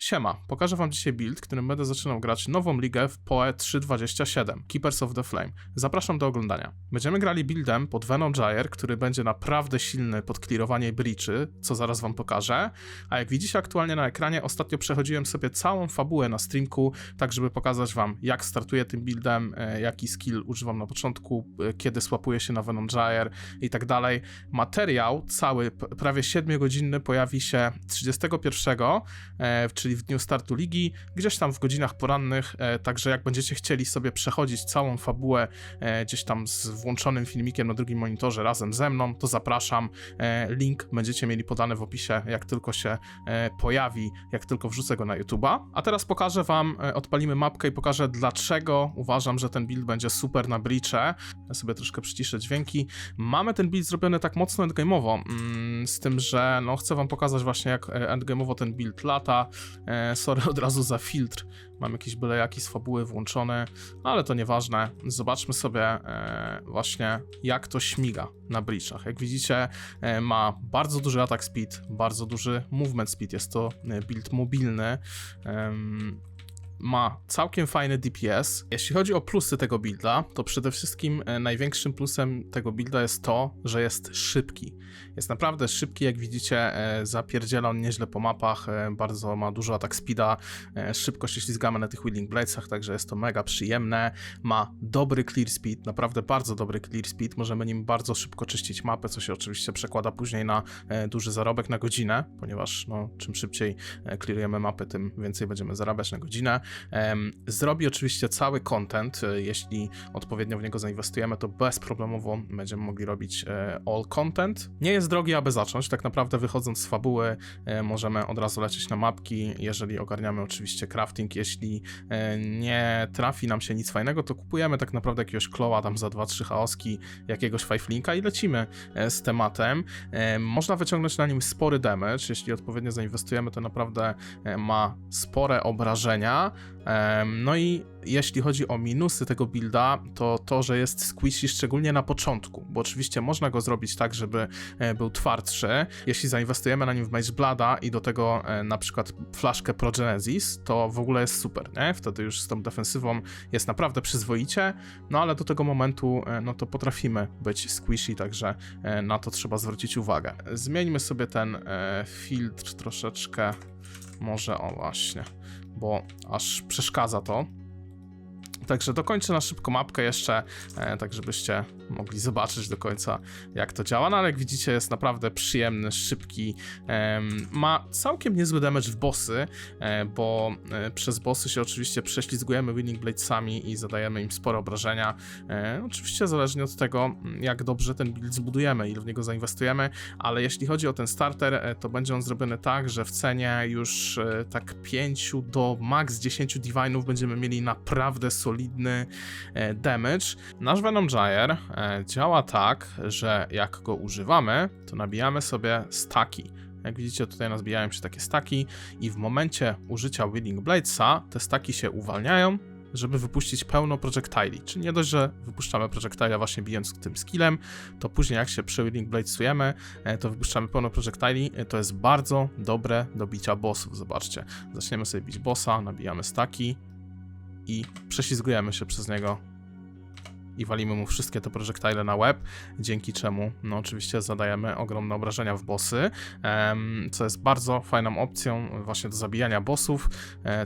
Siema, pokażę wam dzisiaj build, którym będę zaczynał grać nową ligę w PoE 3.27, Keepers of the Flame. Zapraszam do oglądania. Będziemy grali buildem pod Venom Gyre, który będzie naprawdę silny pod clearowanie breachy, co zaraz wam pokażę. A jak widzicie aktualnie na ekranie, ostatnio przechodziłem sobie całą fabułę na streamku, tak żeby pokazać wam, jak startuję tym buildem, jaki skill używam na początku, kiedy swapuję się na Venom Gyre i tak dalej. Materiał cały, prawie 7-godzinny, pojawi się 31, czyli w dniu startu ligi, gdzieś tam w godzinach porannych, także jak będziecie chcieli sobie przechodzić całą fabułę gdzieś tam z włączonym filmikiem na drugim monitorze razem ze mną, to zapraszam. Link będziecie mieli podany w opisie, jak tylko się pojawi, jak tylko wrzucę go na YouTube'a. A teraz pokażę wam, odpalimy mapkę i pokażę, dlaczego uważam, że ten build będzie super na breache. Ja sobie troszkę przyciszę dźwięki. Mamy ten build zrobiony tak mocno endgame'owo, z tym, że no chcę wam pokazać właśnie, jak endgame'owo ten build lata. Sorry od razu za filtr, mam jakieś byle jaki z fabuły włączony, ale to nieważne. Zobaczmy sobie właśnie, jak to śmiga na breachach. Jak widzicie, ma bardzo duży attack speed, bardzo duży movement speed, jest to build mobilny. Ma całkiem fajny DPS. Jeśli chodzi o plusy tego builda, to przede wszystkim największym plusem tego builda jest to, że jest szybki. Jest naprawdę szybki, jak widzicie, zapierdziela on nieźle po mapach, bardzo ma dużo attack speeda, szybko się ślizgamy na tych Wheeling Bladesach, także jest to mega przyjemne. Ma dobry clear speed, naprawdę bardzo dobry clear speed, możemy nim bardzo szybko czyścić mapę, co się oczywiście przekłada później na duży zarobek na godzinę, ponieważ no, czym szybciej clearujemy mapy, tym więcej będziemy zarabiać na godzinę. Zrobi oczywiście cały content, jeśli odpowiednio w niego zainwestujemy, to bezproblemowo będziemy mogli robić all content. Nie jest drogi, aby zacząć, tak naprawdę wychodząc z fabuły możemy od razu lecieć na mapki, jeżeli ogarniamy oczywiście crafting, jeśli nie trafi nam się nic fajnego, to kupujemy tak naprawdę jakiegoś kloła tam za 2-3 chaoski, jakiegoś fivelinka i lecimy z tematem. Można wyciągnąć na nim spory damage, jeśli odpowiednio zainwestujemy, to naprawdę ma spore obrażenia. No i jeśli chodzi o minusy tego builda, to to, że jest squishy szczególnie na początku, bo oczywiście można go zrobić tak, żeby był twardszy. Jeśli zainwestujemy na nim w Mage Blooda i do tego na przykład flaszkę Progenesis, to w ogóle jest super, nie? Wtedy już z tą defensywą jest naprawdę przyzwoicie, no ale do tego momentu no to potrafimy być squishy, także na to trzeba zwrócić uwagę. Zmieńmy sobie ten filtr troszeczkę, może o właśnie, bo aż przeszkadza to. Także dokończę na szybko mapkę jeszcze, tak żebyście mogli zobaczyć do końca, jak to działa. No ale jak widzicie, jest naprawdę przyjemny, szybki. Ma całkiem niezły damage w bossy, bo przez bossy się oczywiście prześlizgujemy Wheeling Bladesami i zadajemy im spore obrażenia. Oczywiście zależnie od tego, jak dobrze ten build zbudujemy, ile w niego zainwestujemy, ale jeśli chodzi o ten starter, to będzie on zrobiony tak, że w cenie już tak 5 do max 10 divine'ów będziemy mieli naprawdę solidny damage. Nasz Venom Gyre działa tak, że jak go używamy, to nabijamy sobie staki. Jak widzicie, tutaj nazbijają się takie staki i w momencie użycia Wheeling Bladesa te staki się uwalniają, żeby wypuścić pełno projectili. Czyli nie dość, że wypuszczamy projectile właśnie bijąc tym skillem, to później jak się przy Wheeling Bladesujemy, to wypuszczamy pełno projectili. To jest bardzo dobre do bicia bossów. Zobaczcie, zaczniemy sobie bić bossa, nabijamy staki i prześlizgujemy się przez niego i walimy mu wszystkie te projectile na łeb, dzięki czemu no oczywiście zadajemy ogromne obrażenia w bossy, co jest bardzo fajną opcją właśnie do zabijania bossów,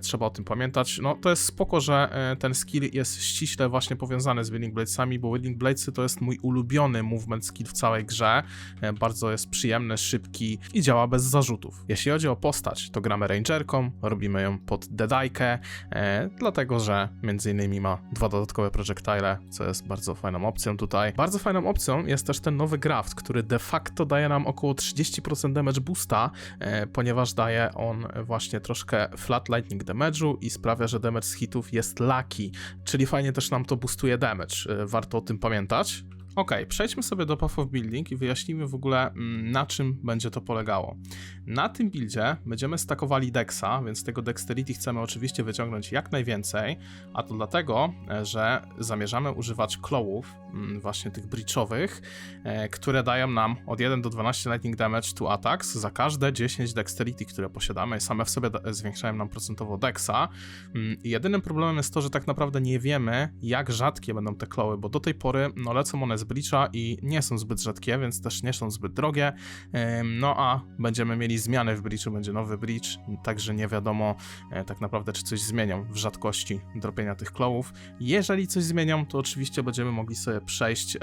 trzeba o tym pamiętać. No to jest spoko, że ten skill jest ściśle właśnie powiązany z Wheeling Bladesami, bo Wheeling Bladesy to jest mój ulubiony movement skill w całej grze, bardzo jest przyjemny, szybki i działa bez zarzutów. Jeśli chodzi o postać, to gramy rangerką, robimy ją pod Deadeye, dlatego że między innymi ma 2 dodatkowe projectile, co jest bardzo fajną opcją tutaj. Bardzo fajną opcją jest też ten nowy graft, który de facto daje nam około 30% damage boosta, ponieważ daje on właśnie troszkę flat lightning damage'u i sprawia, że damage z hitów jest lucky, czyli fajnie też nam to boostuje damage. Warto o tym pamiętać. Ok, przejdźmy sobie do Path of Building i wyjaśnijmy w ogóle, na czym będzie to polegało. Na tym buildzie będziemy stakowali dexa, więc tego dexterity chcemy oczywiście wyciągnąć jak najwięcej, a to dlatego, że zamierzamy używać clawów, właśnie tych breachowych, które dają nam od 1 do 12 lightning damage to attacks za każde 10 dexterity, które posiadamy. Same w sobie zwiększają nam procentowo dexa. Jedynym problemem jest to, że tak naprawdę nie wiemy, jak rzadkie będą te clawy, bo do tej pory lecą one z breacha i nie są zbyt rzadkie, więc też nie są zbyt drogie. No a będziemy mieli zmiany w breachu, będzie nowy breach, także nie wiadomo tak naprawdę, czy coś zmienią w rzadkości dropienia tych clawów. Jeżeli coś zmienią, to oczywiście będziemy mogli sobie przejść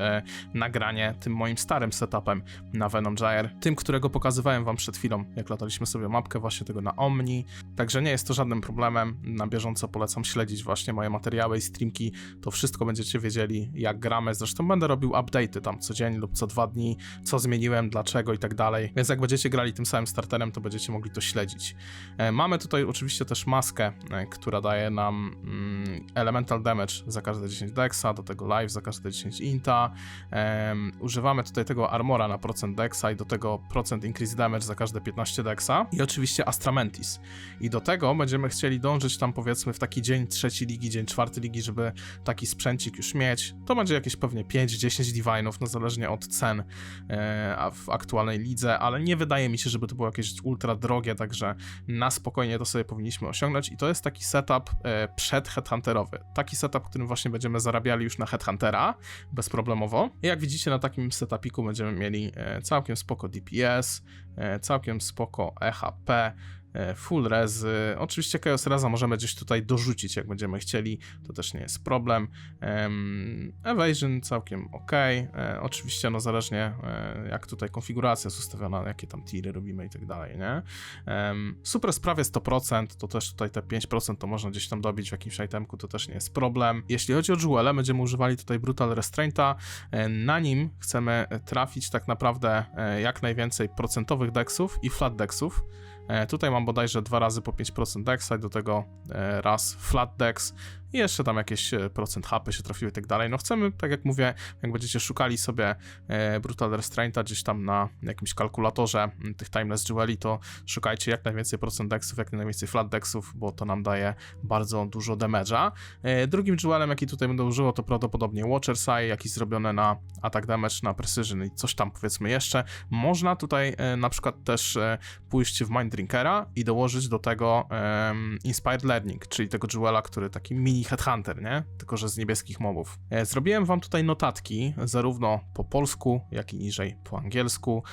nagranie tym moim starym setupem na Venomgyre, tym, którego pokazywałem wam przed chwilą, jak lataliśmy sobie mapkę właśnie tego na Omni, także nie jest to żadnym problemem. Na bieżąco polecam śledzić właśnie moje materiały i streamki, to wszystko będziecie wiedzieli, jak gramy. Zresztą będę robił update'y tam co dzień lub co 2 dni, co zmieniłem, dlaczego i tak dalej, więc jak będziecie grali tym samym starterem, to będziecie mogli to śledzić. Mamy tutaj oczywiście też maskę, która daje nam elemental damage za każde 10 dexa, do tego life za każde 10 inta. Używamy tutaj tego armora na procent dexa i do tego procent increase damage za każde 15 dexa i oczywiście Astramentis. I do tego będziemy chcieli dążyć tam powiedzmy w taki dzień 3 ligi, dzień 4 ligi, żeby taki sprzęcik już mieć. To będzie jakieś pewnie 5-10 divine'ów, no zależnie od cen w aktualnej lidze, ale nie wydaje mi się, żeby to było jakieś ultra drogie, także na spokojnie to sobie powinniśmy osiągnąć i to jest taki setup przed-headhunterowy. Taki setup, w którym właśnie będziemy zarabiali już na headhuntera bezproblemowo. I jak widzicie, na takim setupiku będziemy mieli całkiem spoko DPS, całkiem spoko EHP, full rezy, oczywiście Chaos Reza możemy gdzieś tutaj dorzucić, jak będziemy chcieli, to też nie jest problem. Evasion całkiem ok, oczywiście no zależnie jak tutaj konfiguracja jest ustawiona, jakie tam tiry robimy i tak dalej, nie? Suppress prawie 100%, to też tutaj te 5% to można gdzieś tam dobić w jakimś itemku, to też nie jest problem. Jeśli chodzi o Jewele, będziemy używali tutaj Brutal Restrainta, na nim chcemy trafić tak naprawdę jak najwięcej procentowych dexów i flat dexów. Tutaj mam bodajże 2 razy po 5% dexa i do tego raz flat dex i jeszcze tam jakieś procent HP się trafiły i tak dalej. No chcemy, tak jak mówię, jak będziecie szukali sobie Brutal Restrainta gdzieś tam na jakimś kalkulatorze tych Timeless Jeweli, to szukajcie jak najwięcej procent dexów, jak najwięcej flat dexów, bo to nam daje bardzo dużo damage'a. Drugim jewelem, jaki tutaj będę używał, to prawdopodobnie Watcher's Eye, jakiś zrobiony na attack damage, na precision i coś tam powiedzmy jeszcze. Można tutaj na przykład też pójść w Mind Drinkera i dołożyć do tego Inspired Learning, czyli tego jewela, który taki mini headhunter, nie? Tylko że z niebieskich mobów. Zrobiłem wam tutaj notatki, zarówno po polsku, jak i niżej po angielsku.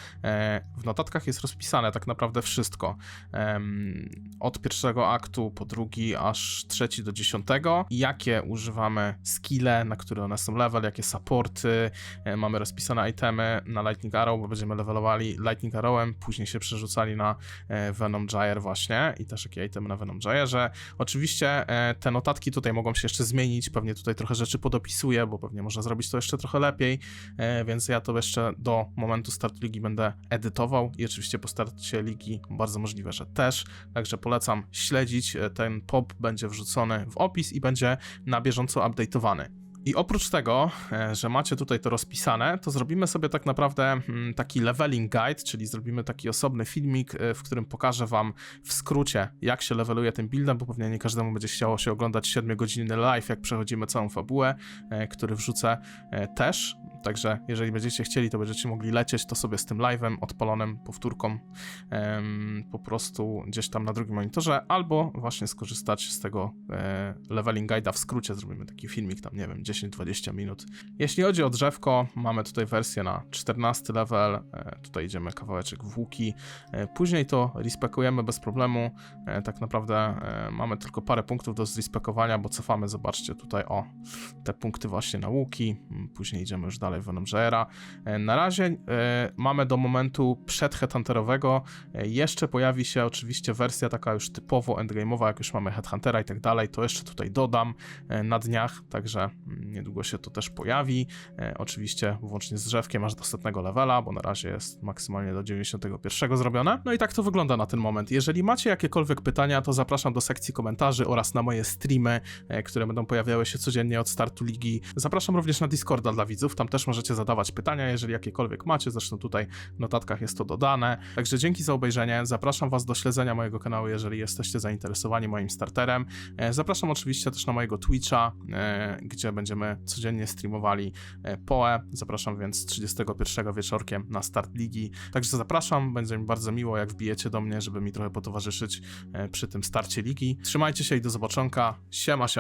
W notatkach jest rozpisane tak naprawdę wszystko. Od pierwszego aktu po drugi, aż 3 do 10. Jakie używamy skille, na które one są level, jakie supporty. Mamy rozpisane itemy na Lightning Arrow, bo będziemy levelowali Lightning Arrowem, później się przerzucali na Venomgyre właśnie i też jakie itemy na Venomgyre. Oczywiście te notatki tutaj mogą się jeszcze zmienić, pewnie tutaj trochę rzeczy podopisuję, bo pewnie można zrobić to jeszcze trochę lepiej, więc ja to jeszcze do momentu startu ligi będę edytował i oczywiście po starcie ligi bardzo możliwe, że też, także polecam śledzić, ten pop będzie wrzucony w opis i będzie na bieżąco update'owany. I oprócz tego, że macie tutaj to rozpisane, to zrobimy sobie tak naprawdę taki leveling guide, czyli zrobimy taki osobny filmik, w którym pokażę wam w skrócie, jak się leveluje tym buildem, bo pewnie nie każdemu będzie chciało się oglądać 7-godzinny live, jak przechodzimy całą fabułę, który wrzucę też. Także jeżeli będziecie chcieli, to będziecie mogli lecieć to sobie z tym live'em, odpalonym powtórką po prostu gdzieś tam na drugim monitorze, albo właśnie skorzystać z tego leveling guide'a w skrócie, zrobimy taki filmik tam, nie wiem, 10-20 minut. Jeśli chodzi o drzewko, mamy tutaj wersję na 14 level, tutaj idziemy kawałeczek w łuki, później to respekujemy bez problemu, tak naprawdę mamy tylko parę punktów do zrespekowania, bo cofamy, zobaczcie tutaj, o, te punkty właśnie na łuki, później idziemy już dalej w Venomgyre'a. Na razie mamy do momentu przedheadhunterowego, jeszcze pojawi się oczywiście wersja taka już typowo endgame'owa, jak już mamy headhuntera i tak dalej, to jeszcze tutaj dodam na dniach, także niedługo się to też pojawi. Oczywiście włącznie z drzewkiem aż do 100 levela, bo na razie jest maksymalnie do 91 zrobione. No i tak to wygląda na ten moment. Jeżeli macie jakiekolwiek pytania, to zapraszam do sekcji komentarzy oraz na moje streamy, które będą pojawiały się codziennie od startu ligi. Zapraszam również na Discorda dla widzów, tam też możecie zadawać pytania, jeżeli jakiekolwiek macie, zresztą tutaj w notatkach jest to dodane. Także dzięki za obejrzenie, zapraszam was do śledzenia mojego kanału, jeżeli jesteście zainteresowani moim starterem. Zapraszam oczywiście też na mojego Twitcha, gdzie będziemy codziennie streamowali PoE. Zapraszam więc 31 wieczorkiem na start ligi. Także zapraszam, będzie mi bardzo miło, jak wbijecie do mnie, żeby mi trochę potowarzyszyć przy tym starcie ligi. Trzymajcie się i do zobaczonka. Siema, siema.